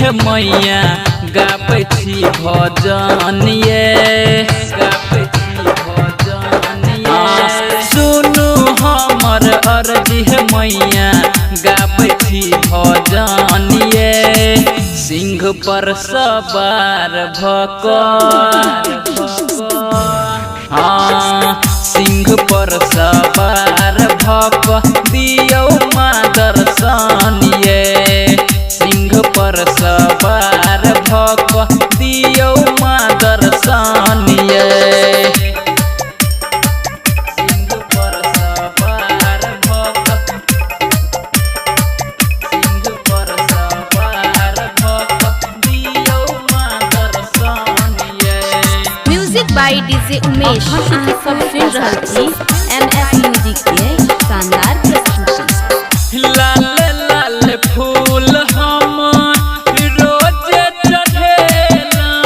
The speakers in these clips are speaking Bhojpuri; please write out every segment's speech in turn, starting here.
हे मैया गाबै छी भजन ये गाबै छी भजन ये सुनु हमर अर्जी हे मैया गाबै छी भजन ये सिंह पर सवार सिंह पर सवार भक दियौ माँ दर्शन ये सिंह पर सवार भक दियौ माँ दर्शन ये सिंह पर सवार भक सिंह पर सवार भक दियौ माँ दर्शन ये। Music by DJ Umesh. सब सुन रहल छी MS म्यूजिक के शानदार प्रस्तुति। लाल लाल फूल हम रोज चढ़ेलौं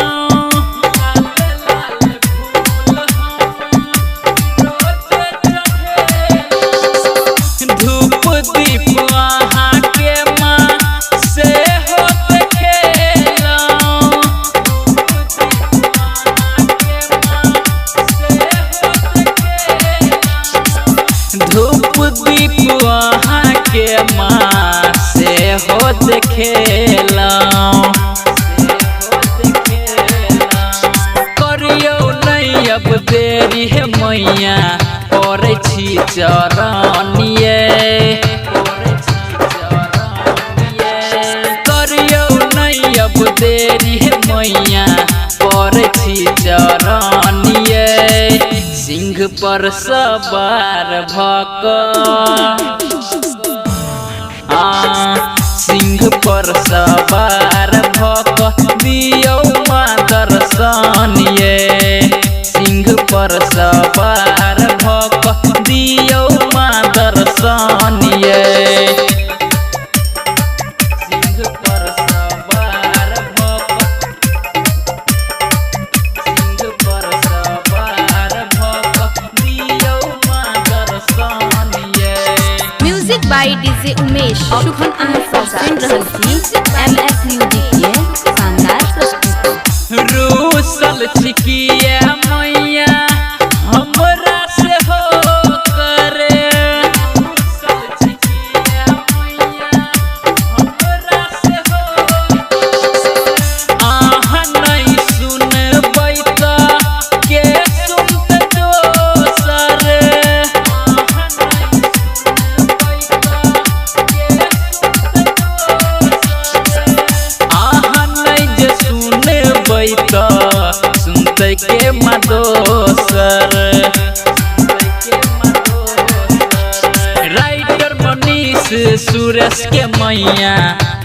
लाल फूल हम रोज चढ़ेलौं धूप दीप अहाँ के माँ से हो देखेलौं धूप दीप वहाँ के माँ से हो देखेलौं करियौ नहीं अब देरी हे मैया पड़ै छी चरण ये करियौ नहीं अब देरी हे मैया पड़ै छी चरण ये सिंह पर सवार भक सिंह पर सवार भक दियौ माँ दर्शन ये सिंह पर सवार भक दियौ माँ दर्शन ये सिंह पर सवार भक सिंह पर सवार भक दियौ माँ दर्शन ये। Music by DJ Umesh. सुखन अहाँ सब सुन रहल छी MS म्यूजिक के शानदार प्रस्तुति। रूसल छिकिए मैया हमरा से हो करे रूसल छिकिए मैया हमरा से हो अहाँ नहीं सुनबै त के सुनतै दोसर अहाँ नहीं सुनबै त के सुनतै दोसर अहाँ नहीं जे सुनबै त सुनतै के माँ दोसर राइटर मनीष सुरेश के मैया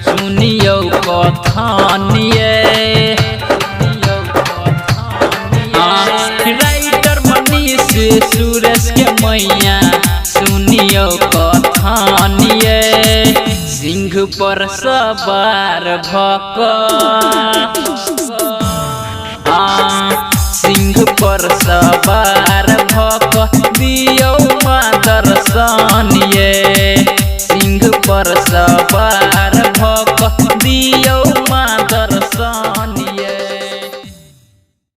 सुनियौ कथन ये राइटर मनीष सुरेश के मैया सुनियौ कथन ये सिंह पर सवार भक सिंह पर सवार भक दियौ माँ दर्शन ये सिंह पर सवार